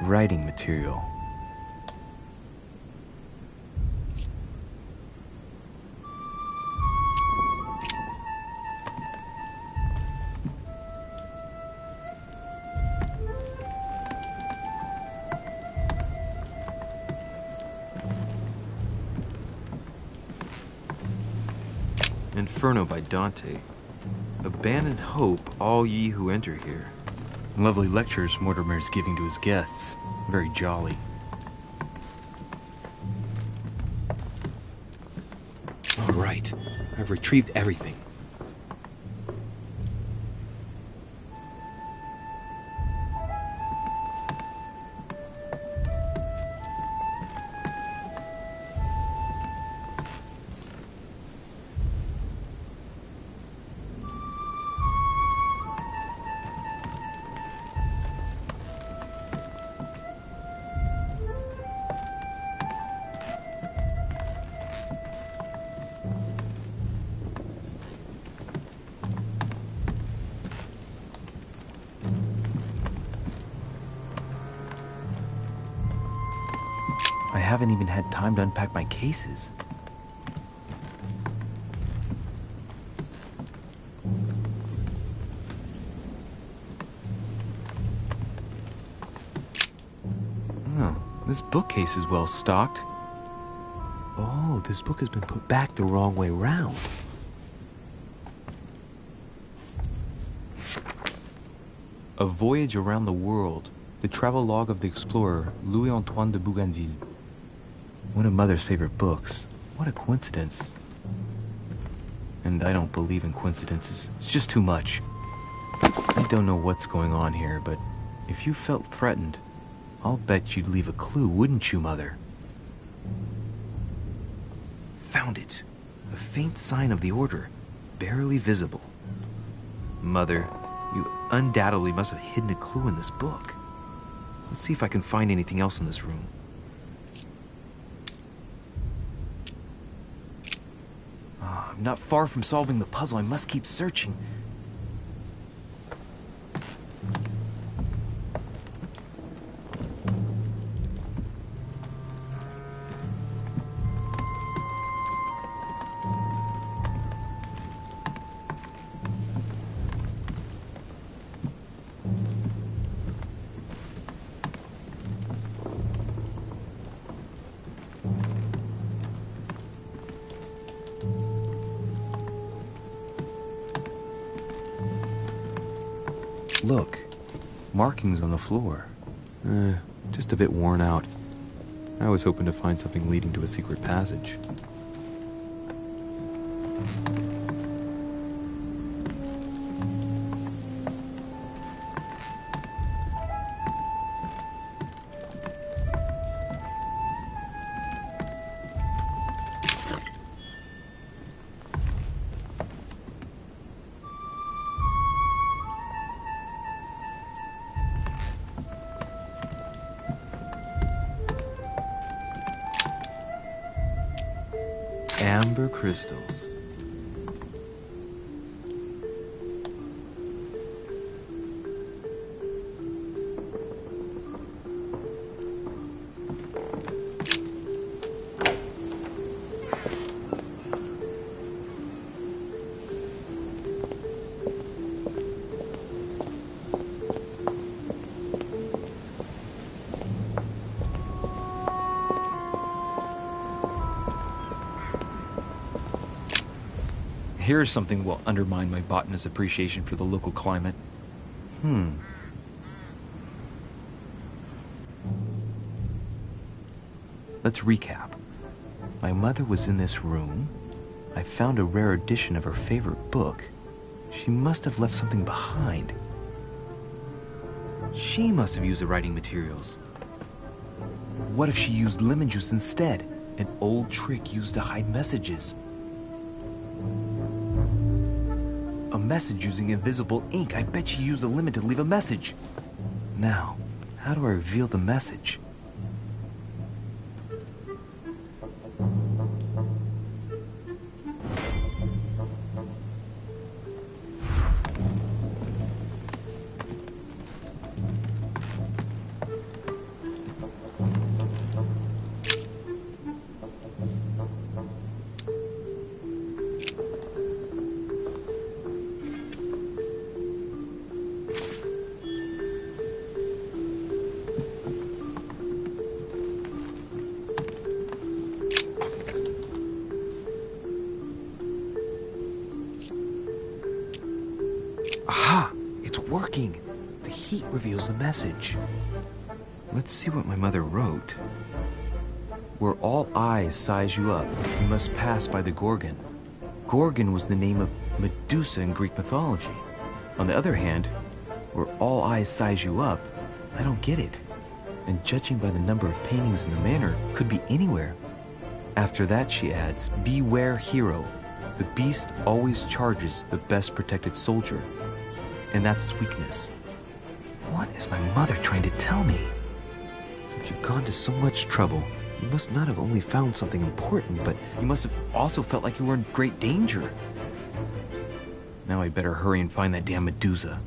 Writing material. Inferno by Dante. Abandon hope, all ye who enter here. Lovely lectures Mortimer's giving to his guests. Very jolly. All right, I've retrieved everything. I haven't even had time to unpack my cases. Oh, this bookcase is well stocked. Oh, this book has been put back the wrong way round. A Voyage Around the World. The travelogue of the explorer, Louis-Antoine de Bougainville. One of Mother's favorite books. What a coincidence. And I don't believe in coincidences. It's just too much. I don't know what's going on here, but if you felt threatened, I'll bet you'd leave a clue, wouldn't you, Mother? Found it. A faint sign of the order, barely visible. Mother, You undoubtedly must have hidden a clue in this book. Let's see if I can find anything else in this room. I'm not far from solving the puzzle. I must keep searching. Look, Markings on the floor. just a bit worn out. I was hoping to find something leading to a secret passage. Amber crystals. Here's something will undermine my botanist's appreciation for the local climate. Let's recap. My mother was in this room. I found a rare edition of her favorite book. She must have left something behind. She must have used the writing materials. What if she used lemon juice instead? An old trick used to hide messages. A message using invisible ink. I bet she used a lemon to leave a message. Now, how do I reveal the message? it's working. The heat reveals the message. Let's see what my mother wrote. Where all eyes size you up, you must pass by the Gorgon. Gorgon was the name of Medusa in Greek mythology. On the other hand, where all eyes size you up, I don't get it. And judging by the number of paintings in the manor, could be anywhere. After that, she adds, beware hero. The beast always charges the best protected soldier. And that's its weakness. What is my mother trying to tell me? Since you've gone to so much trouble, you must not have only found something important, but You must have also felt like you were in great danger. Now I better hurry and find that damn Medusa.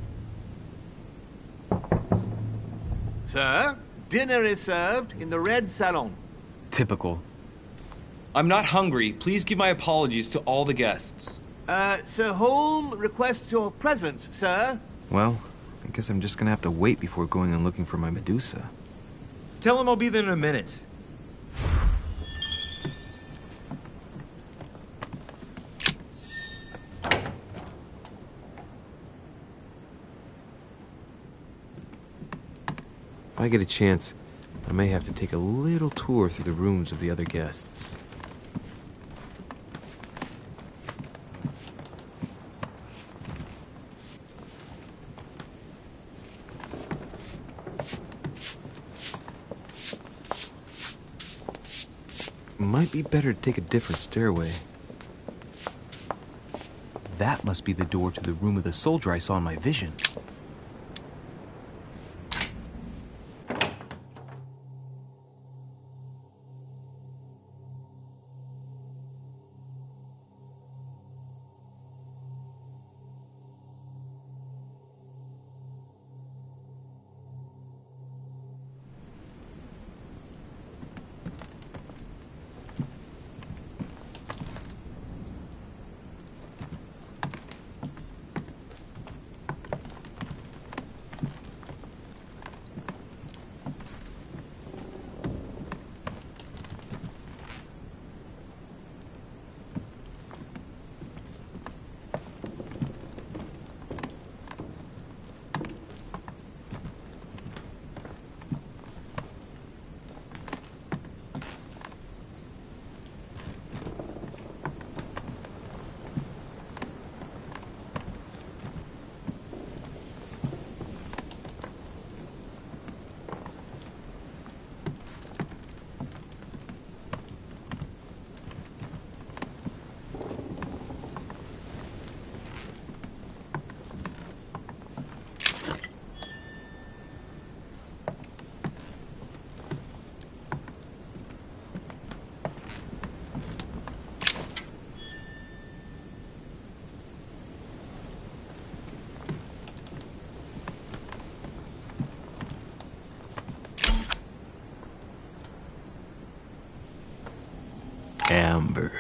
Sir, dinner is served in the red salon. Typical. I'm not hungry. Please give my apologies to all the guests. Sir Holm requests your presence, sir. well, I guess I'm just gonna have to wait before going and looking for my Medusa. Tell him I'll be there in a minute. If I get a chance, I may have to take a little tour through the rooms of the other guests. Might be better to take a different stairway. That must be the door to the room of the soldier I saw in my vision. Amber.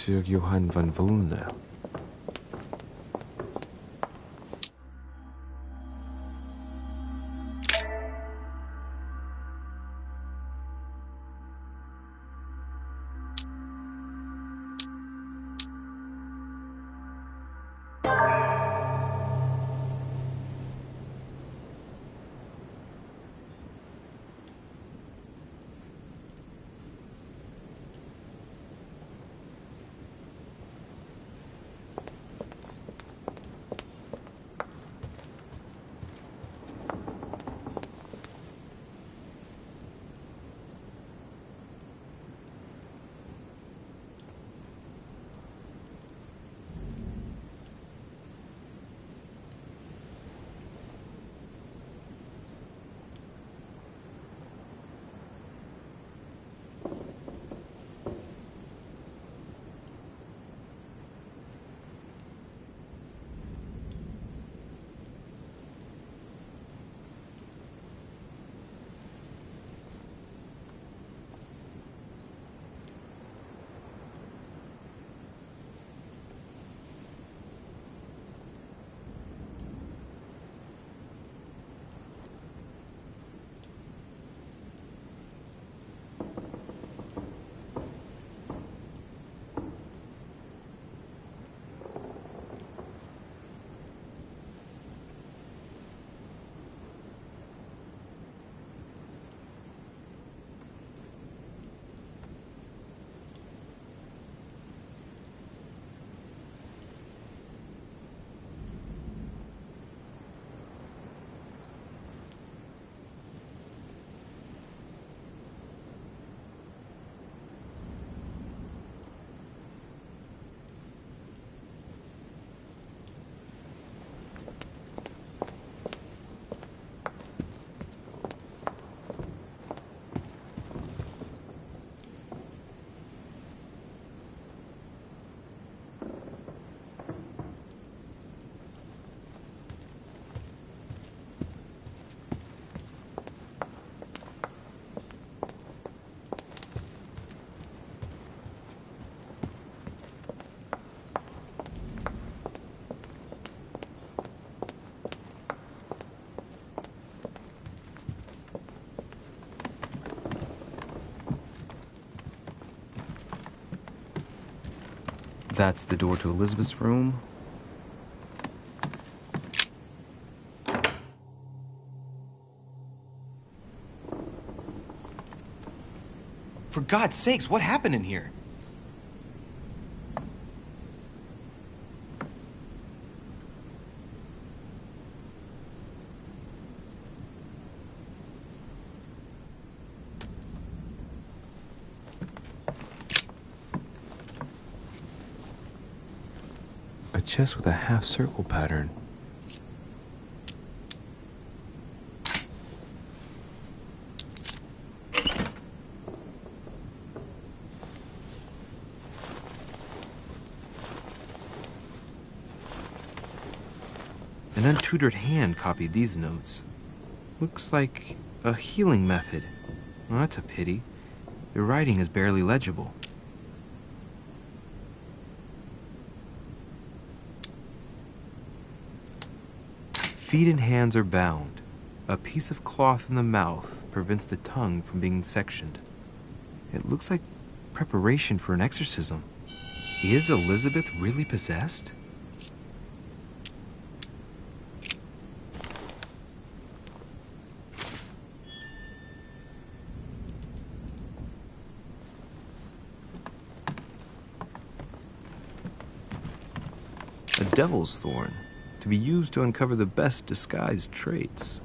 Monsieur Johann von Wulner. That's the door to Elizabeth's room. For God's sakes, what happened in here? A chest with a half-circle pattern. An untutored hand copied these notes. Looks like a healing method. Well, that's a pity. The writing is barely legible. Feet and hands are bound. A piece of cloth in the mouth prevents the tongue from being sectioned. It looks like preparation for an exorcism. Is Elizabeth really possessed? A devil's thorn, to be used to uncover the best disguised traits.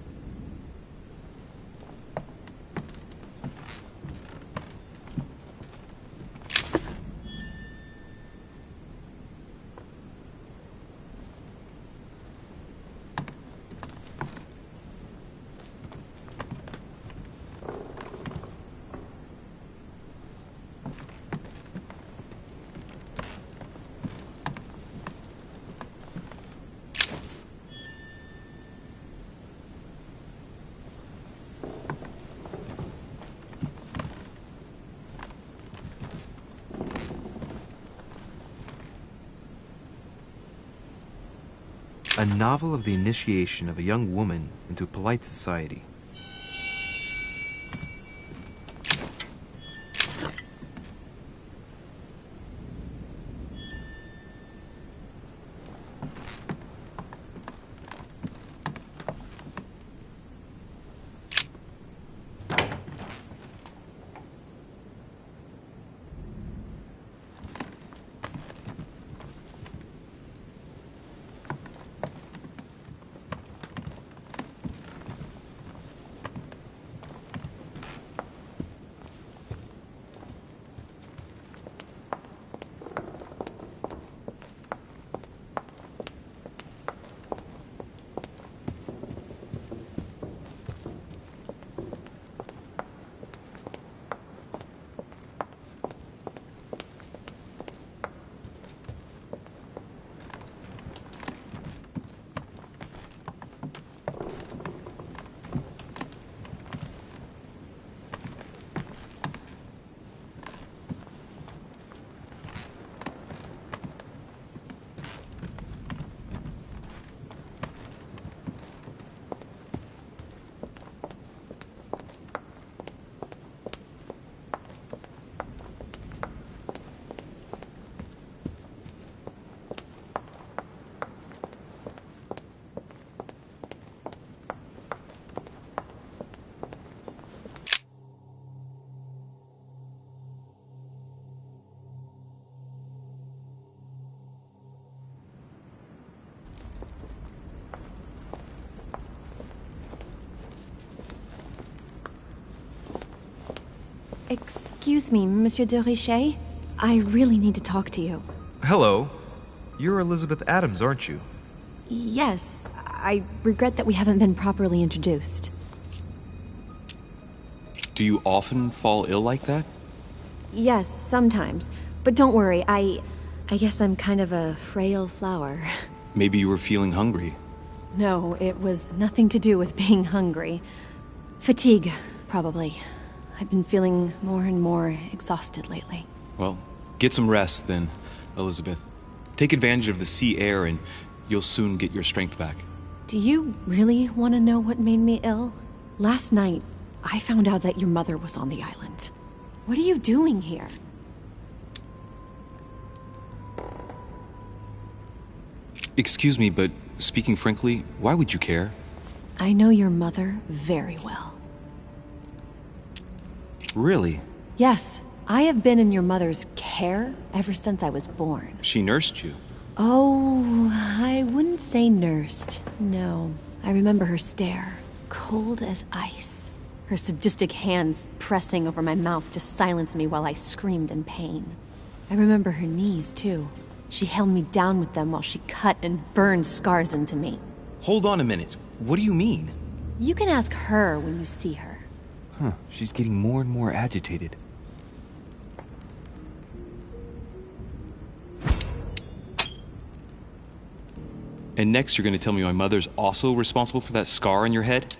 A novel of the initiation of a young woman into polite society. Excuse me, Monsieur de Richet? I really need to talk to you. Hello. You're Elizabeth Adams, aren't you? Yes, I regret that we haven't been properly introduced. Do you often fall ill like that? Yes, sometimes. But don't worry, I guess I'm kind of a frail flower. Maybe you were feeling hungry. No, it was nothing to do with being hungry. Fatigue, probably. I've been feeling more and more exhausted lately. Well, get some rest then, Elizabeth. Take advantage of the sea air and you'll soon get your strength back. Do you really want to know what made me ill? Last night, I found out that your mother was on the island. What are you doing here? Excuse me, but speaking frankly, why would you care? I know your mother very well. Really? Yes, I have been in your mother's care ever since I was born. She nursed you? Oh, I wouldn't say nursed. No. I remember her stare, cold as ice. Her sadistic hands pressing over my mouth to silence me while I screamed in pain. I remember her knees, too. She held me down with them while she cut and burned scars into me. Hold on a minute. What do you mean? You can ask her when you see her. Huh, she's getting more and more agitated. And next you're going to tell me my mother's also responsible for that scar on your head?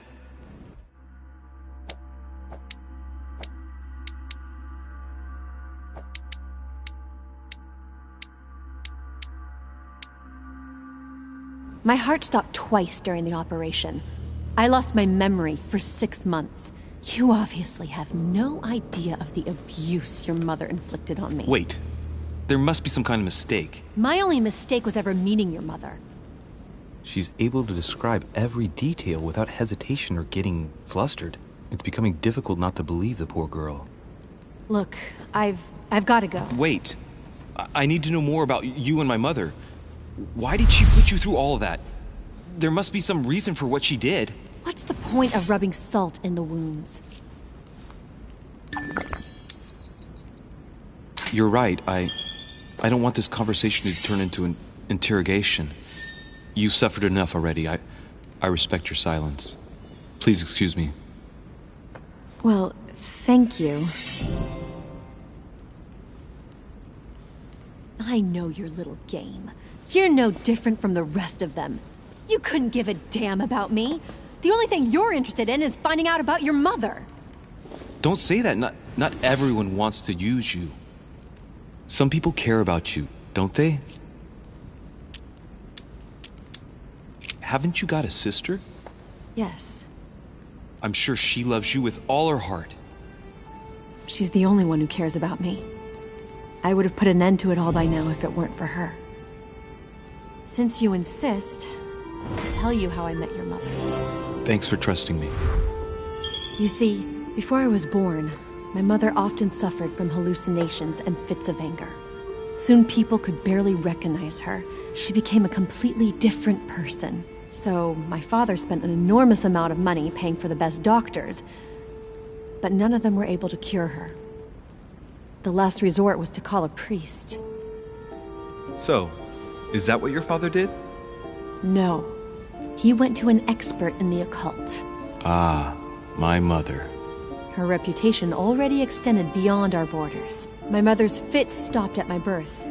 My heart stopped twice during the operation. I lost my memory for 6 months. You obviously have no idea of the abuse your mother inflicted on me. Wait. There must be some kind of mistake. My only mistake was ever meeting your mother. She's able to describe every detail without hesitation or getting flustered. It's becoming difficult not to believe the poor girl. Look, I've got to go. Wait. I need to know more about you and my mother. Why did she put you through all of that? There must be some reason for what she did. What's the point of rubbing salt in the wounds? You're right. I don't want this conversation to turn into an interrogation. You've suffered enough already. I respect your silence. Please excuse me. Well, thank you. I know your little game. You're no different from the rest of them. You couldn't give a damn about me. The only thing you're interested in is finding out about your mother. Don't say that. Not everyone wants to use you. Some people care about you, don't they? haven't you got a sister? Yes. I'm sure she loves you with all her heart. She's the only one who cares about me. I would have put an end to it all by now if it weren't for her. Since you insist, I'll tell you how I met your mother. Thanks for trusting me. You see, before I was born, my mother often suffered from hallucinations and fits of anger. Soon people could barely recognize her. She became a completely different person. So my father spent an enormous amount of money paying for the best doctors, but none of them were able to cure her. The last resort was to call a priest. So, is that what your father did? No. He went to an expert in the occult. Ah, my mother. Her reputation already extended beyond our borders. My mother's fits stopped at my birth,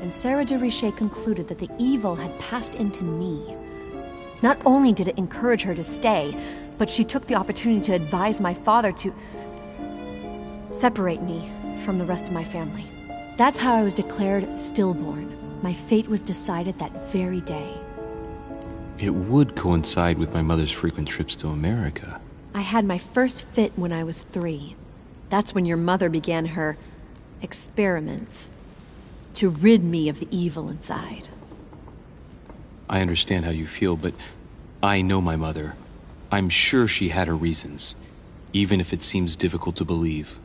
and Sarah de Richet concluded that the evil had passed into me. Not only did it encourage her to stay, but she took the opportunity to advise my father to separate me from the rest of my family. That's how I was declared stillborn. My fate was decided that very day. It would coincide with my mother's frequent trips to America. I had my first fit when I was 3. That's when your mother began her experiments to rid me of the evil inside. I understand how you feel, but I know my mother. I'm sure she had her reasons, even if it seems difficult to believe.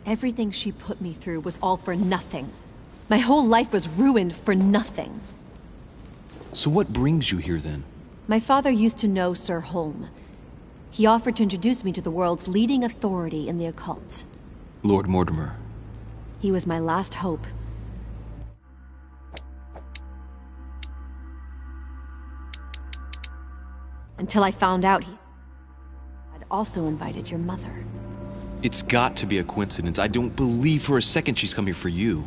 Everything she put me through was all for nothing. My whole life was ruined for nothing. So what brings you here then? My father used to know Sir Holm. He offered to introduce me to the world's leading authority in the occult. Lord Mortimer. He was my last hope. Until I found out he had also invited your mother. It's got to be a coincidence. I don't believe for a second she's come here for you.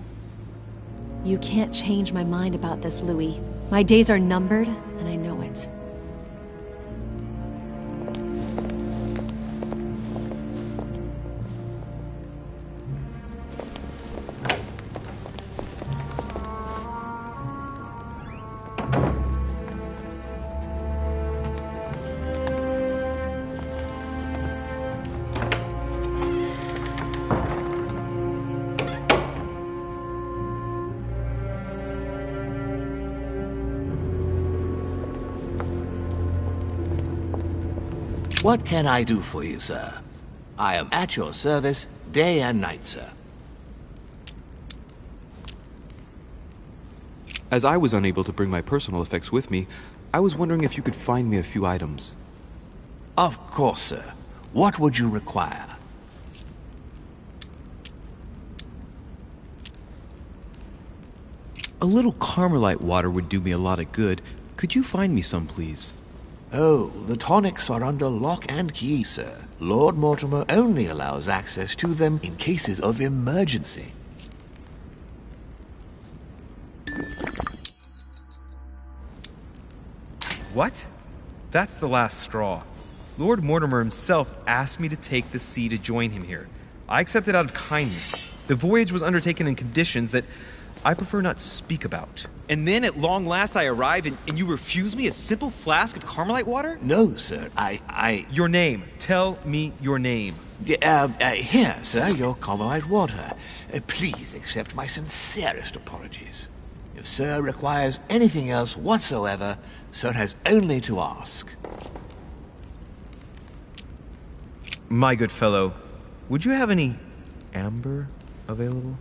You can't change my mind about this, Louis. My days are numbered, and I know it. What can I do for you, sir? I am at your service day and night, sir. As I was unable to bring my personal effects with me, I was wondering if you could find me a few items. Of course, sir. What would you require? A little Carmelite water would do me a lot of good. Could you find me some, please? Oh, the tonics are under lock and key, sir. Lord Mortimer only allows access to them in cases of emergency. What? That's the last straw. Lord Mortimer himself asked me to take the sea to join him here. I accepted out of kindness. The voyage was undertaken in conditions that I prefer not speak about. And then at long last I arrive and you refuse me a simple flask of Carmelite water? No, sir. Your name. Tell me your name. Here, sir, your Carmelite water. Please accept my sincerest apologies. If sir requires anything else whatsoever, sir has only to ask. My good fellow, would you have any amber available?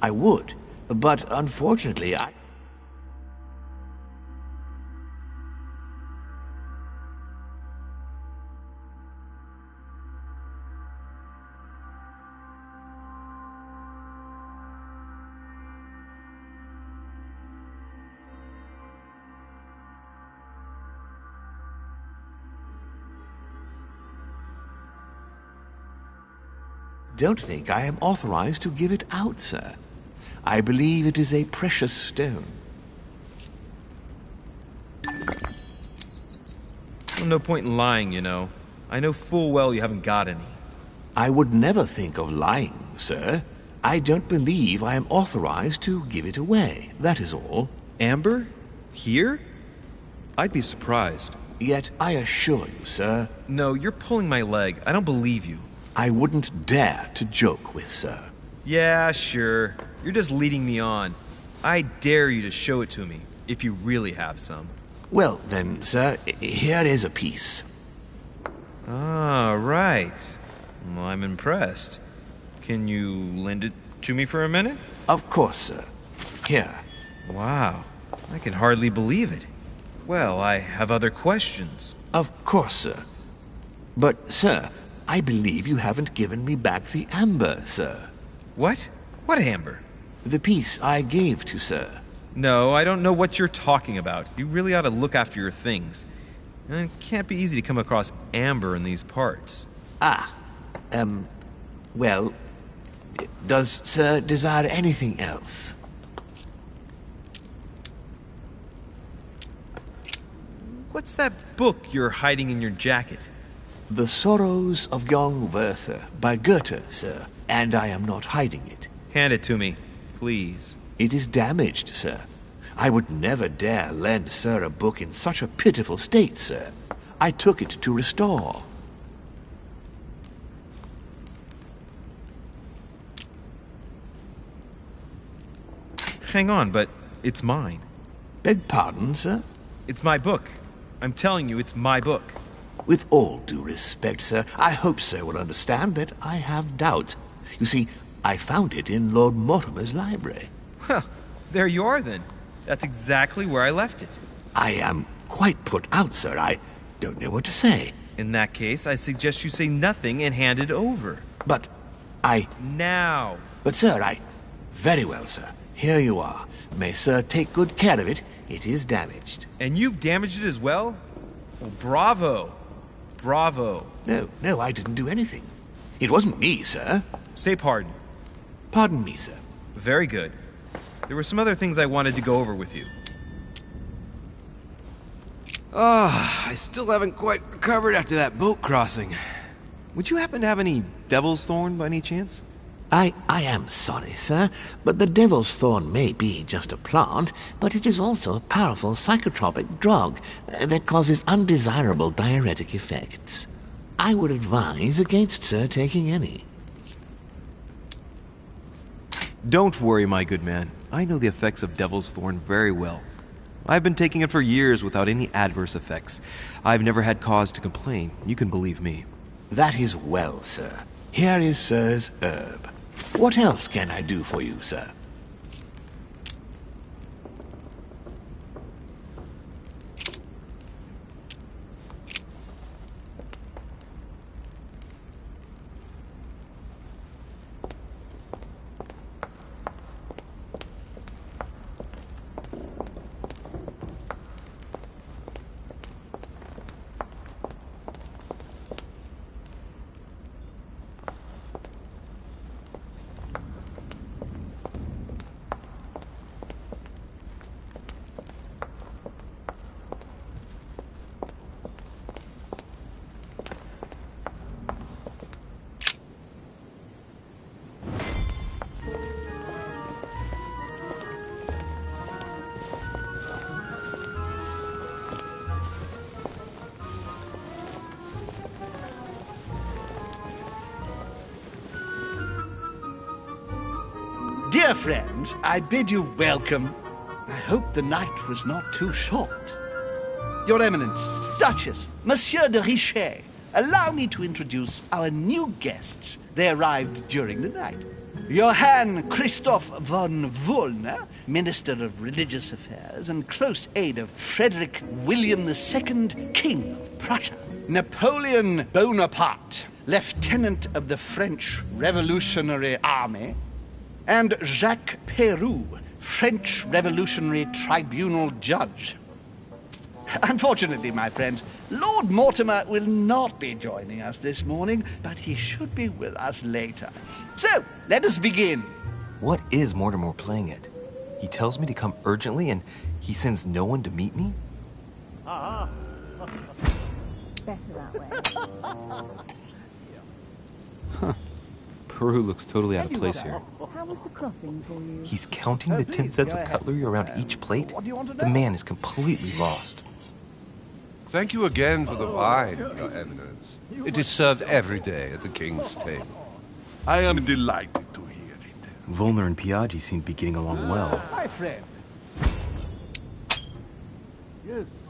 I would, but unfortunately I... Don't think I am authorized to give it out, sir. I believe it is a precious stone. Well, no point in lying, you know. I know full well you haven't got any. I would never think of lying, sir. I don't believe I am authorized to give it away, that is all. Amber? Here? I'd be surprised. Yet I assure you, sir, No, you're pulling my leg. I don't believe you. I wouldn't dare to joke with sir. Yeah, sure. You're just leading me on. I dare you to show it to me, if you really have some. Well, then, sir, here is a piece. Ah, right. Well, I'm impressed. Can you lend it to me for a minute? Of course, sir. Here. Wow, I can hardly believe it. Well, I have other questions. Of course, sir. But, sir, I believe you haven't given me back the amber, sir. What? What amber? The piece I gave to sir. No, I don't know what you're talking about. You really ought to look after your things. It can't be easy to come across amber in these parts. Well, does sir desire anything else? What's that book you're hiding in your jacket? The Sorrows of Young Werther by Goethe, sir, and I am not hiding it. Hand it to me, please. It is damaged, sir. I would never dare lend sir a book in such a pitiful state, sir. I took it to restore. Hang on, but it's mine. Beg pardon, sir? It's my book. I'm telling you, it's my book. With all due respect, sir, I hope sir will understand that I have doubts. You see, I found it in Lord Mortimer's library. Well, there you are then. That's exactly where I left it. I am quite put out, sir. I don't know what to say. In that case, I suggest you say nothing and hand it over. But Now. But, sir, Very well, sir. Here you are. May sir take good care of it. It is damaged. And you've damaged it as well? Well, bravo. Bravo. No, I didn't do anything. It wasn't me, sir. Say pardon. Pardon me, sir. Very good. There were some other things I wanted to go over with you. I still haven't quite recovered after that boat crossing. Would you happen to have any devil's thorn by any chance? I am sorry, sir, but the devil's thorn may be just a plant, but it is also a powerful psychotropic drug that causes undesirable diuretic effects. I would advise against sir taking any. Don't worry, my good man. I know the effects of devil's thorn very well. I've been taking it for years without any adverse effects. I've never had cause to complain. You can believe me. That is well, sir. Here is sir's herb. What else can I do for you, sir? Dear friends, I bid you welcome. I hope the night was not too short. Your Eminence, Duchess, Monsieur de Richet, allow me to introduce our new guests. They arrived during the night. Johann Christoph von Wollner, Minister of Religious Affairs and close aide of Frederick William II, King of Prussia. Napoleon Bonaparte, Lieutenant of the French Revolutionary Army. And Jacques Peroux, French Revolutionary Tribunal Judge. Unfortunately, my friends, Lord Mortimer will not be joining us this morning, but he should be with us later. So, let us begin. What is Mortimer playing at? He tells me to come urgently and he sends no one to meet me? Better that way. Peru looks totally out of place here. How was the crossing for you? He's counting the 10 sets of cutlery around each plate? The man is completely lost. Thank you again for the wine, Your Eminence. It is served every day at the king's table. I am delighted to hear it. Volner and Piaggi seem to be getting along well. My friend. Yes.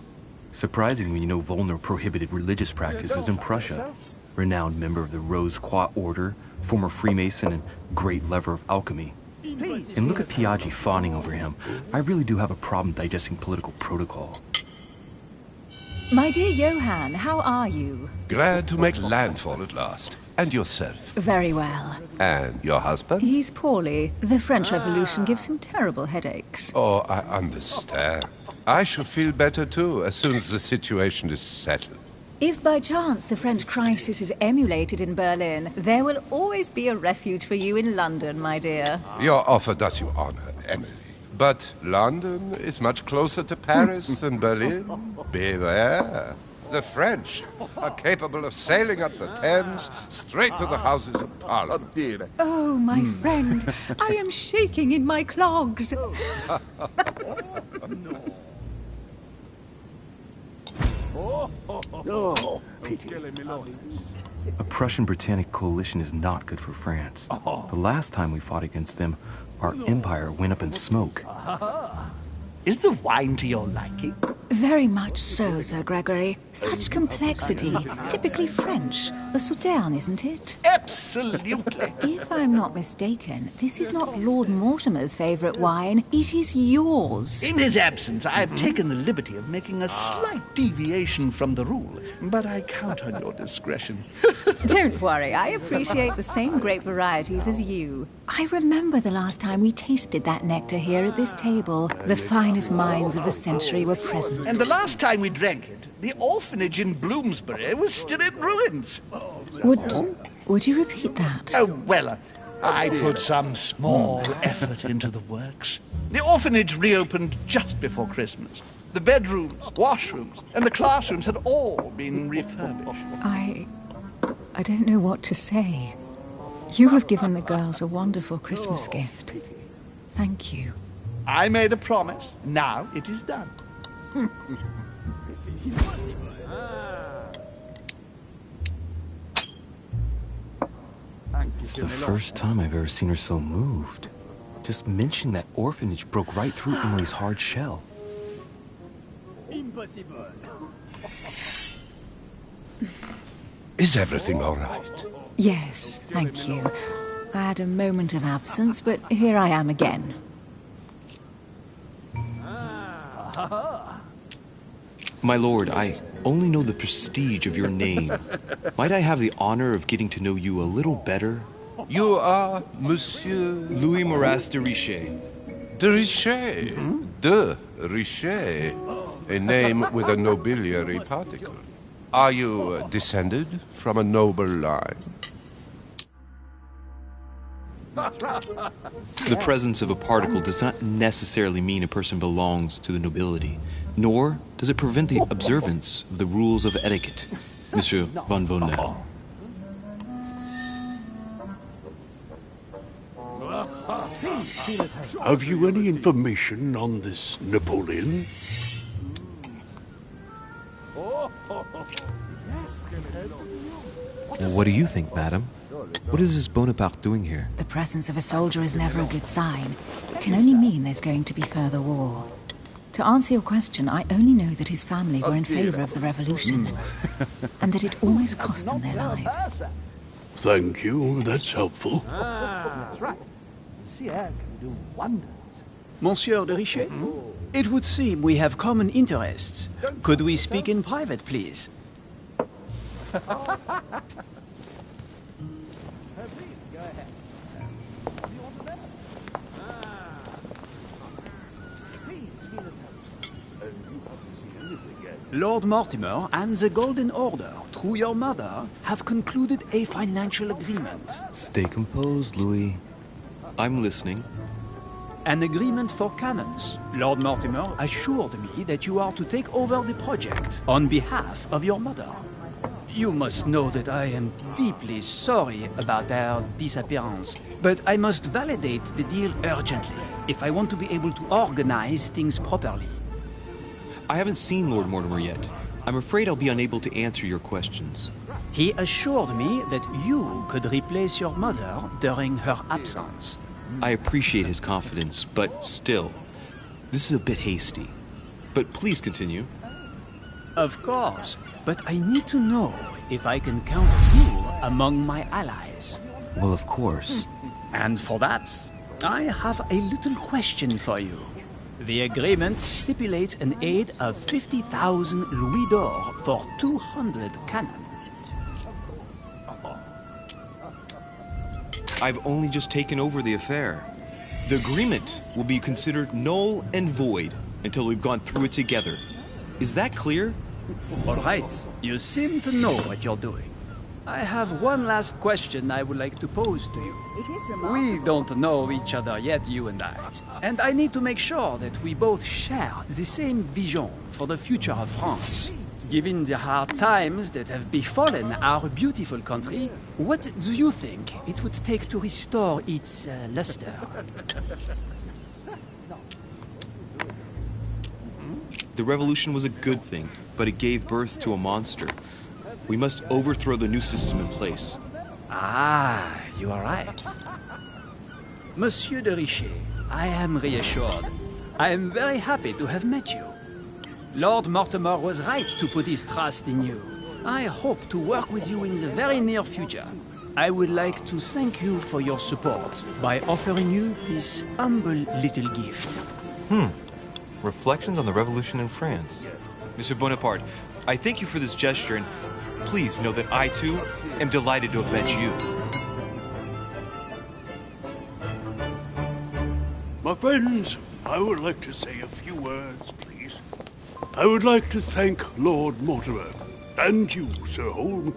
Surprising when you know Volner prohibited religious practices in Prussia. Renowned member of the Rose Croix Order, former Freemason, and great lover of alchemy. And look at Piaggi fawning over him. I really do have a problem digesting political protocol. My dear Johann, how are you? Glad to make landfall at last. And yourself? Very well. And your husband? He's poorly. The French Revolution gives him terrible headaches. Oh, I understand. I shall feel better too, as soon as the situation is settled. If by chance the French crisis is emulated in Berlin, there will always be a refuge for you in London, my dear. Your offer does you honor, Emily. But London is much closer to Paris than Berlin. Beware. The French are capable of sailing up the Thames straight to the Houses of Parliament. Oh, my friend, I am shaking in my clogs. Oh, pity. A Prussian-Britannic coalition is not good for France. The last time we fought against them, our empire went up in smoke. Is the wine to your liking? Very much so, Sir Gregory. Such complexity. Typically French. A Sauterne, isn't it? Absolutely. If I'm not mistaken, this is not Lord Mortimer's favourite wine. It is yours. In his absence, I have taken the liberty of making a slight deviation from the rule, but I count on your discretion. Don't worry, I appreciate the same grape varieties as you. I remember the last time we tasted that nectar here at this table. The finest minds of the century were present. And the last time we drank it, the orphanage in Bloomsbury was still in ruins. Would you repeat that? Oh, well, I put some small effort into the works. The orphanage reopened just before Christmas. The bedrooms, washrooms, and the classrooms had all been refurbished. I don't know what to say. You have given the girls a wonderful Christmas gift. Thank you. I made a promise. Now it is done. It's the first time I've ever seen her so moved. Just mentioning that orphanage broke right through Emily's hard shell. Is everything all right? Yes, thank you. I had a moment of absence, but here I am again. My lord, I only know the prestige of your name. Might I have the honor of getting to know you a little better? You are Monsieur... Louis Moras de Richet. De Richet. De Richet. A name with a nobiliary particle. Are you descended from a noble line? The presence of a particle does not necessarily mean a person belongs to the nobility, nor does it prevent the observance of the rules of etiquette, Monsieur von Volner. Have you any information on this Napoleon? What do you think, madam? What is this Bonaparte doing here? The presence of a soldier is never a good sign. It can only mean there's going to be further war. To answer your question, I only know that his family were in favor of the revolution, and that it almost cost them their lives. Thank you, that's helpful. That's right. Sire can do wonders. Monsieur de Richet, it would seem we have common interests. Could we speak in private, please? Please, go ahead. You want the letter? Please, feel at home. Lord Mortimer and the Golden Order, through your mother, have concluded a financial agreement. Stay composed, Louis. I'm listening. An agreement for cannons. Lord Mortimer assured me that you are to take over the project on behalf of your mother. You must know that I am deeply sorry about their disappearance, but I must validate the deal urgently if I want to be able to organize things properly. I haven't seen Lord Mortimer yet. I'm afraid I'll be unable to answer your questions. He assured me that you could replace your mother during her absence. I appreciate his confidence, but still, this is a bit hasty. But please continue. Of course, but I need to know if I can count you among my allies. Well, of course. And for that, I have a little question for you. The agreement stipulates an aid of 50,000 louis d'or for 200 cannon. I've only just taken over the affair. The agreement will be considered null and void until we've gone through it together. Is that clear? All right, you seem to know what you're doing. I have one last question I would like to pose to you. We don't know each other yet, you and I need to make sure that we both share the same vision for the future of France. Given the hard times that have befallen our beautiful country, what do you think it would take to restore its luster? The revolution was a good thing, but it gave birth to a monster. We must overthrow the new system in place. Ah, you are right. Monsieur de Richet, I am reassured. I am very happy to have met you. Lord Mortimer was right to put his trust in you. I hope to work with you in the very near future. I would like to thank you for your support by offering you this humble little gift. Reflections on the Revolution in France. Monsieur Bonaparte, I thank you for this gesture, and please know that I, too, am delighted to have met you. My friends, I would like to say a few words, please. I would like to thank Lord Mortimer, and you, Sir Holm,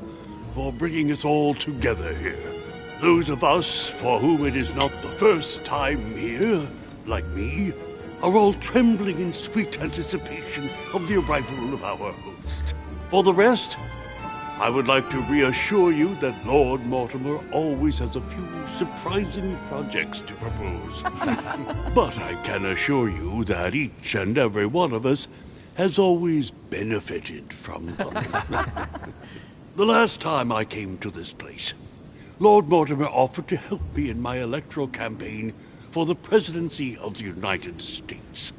for bringing us all together here. Those of us for whom it is not the first time here, like me, are all trembling in sweet anticipation of the arrival of our host. For the rest, I would like to reassure you that Lord Mortimer always has a few surprising projects to propose. But I can assure you that each and every one of us has always benefited from them. The last time I came to this place, Lord Mortimer offered to help me in my electoral campaign for the presidency of the United States.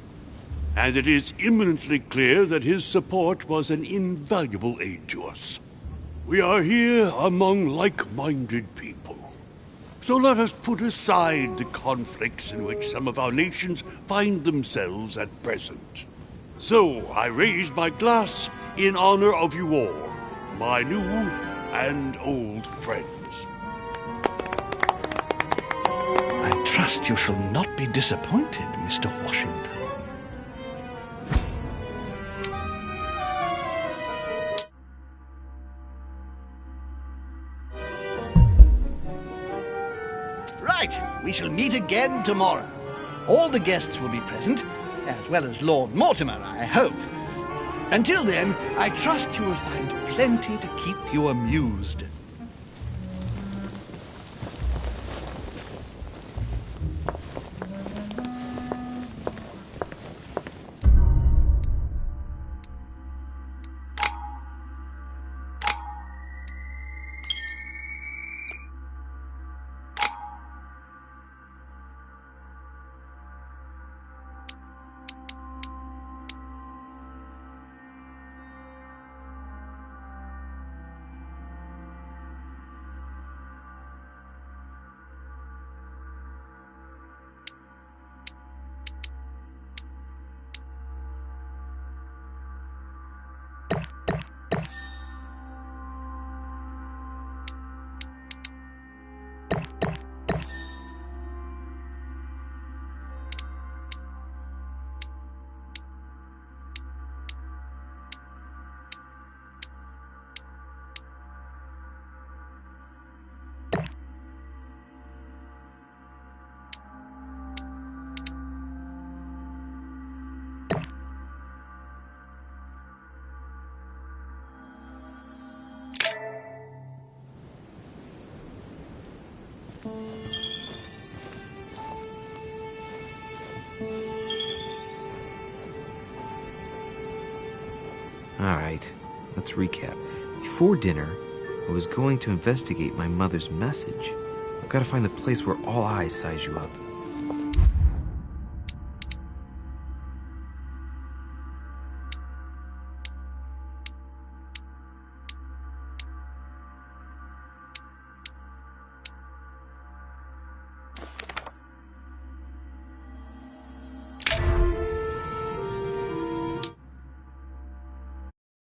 And it is eminently clear that his support was an invaluable aid to us. We are here among like-minded people. So let us put aside the conflicts in which some of our nations find themselves at present. So I raise my glass in honor of you all, my new and old friends. I trust you shall not be disappointed, Mr. Washington. Right, we shall meet again tomorrow. All the guests will be present, as well as Lord Mortimer, I hope. Until then, I trust you will find plenty to keep you amused. Let's recap. Before dinner, I was going to investigate my mother's message. I've got to find the place where all eyes size you up.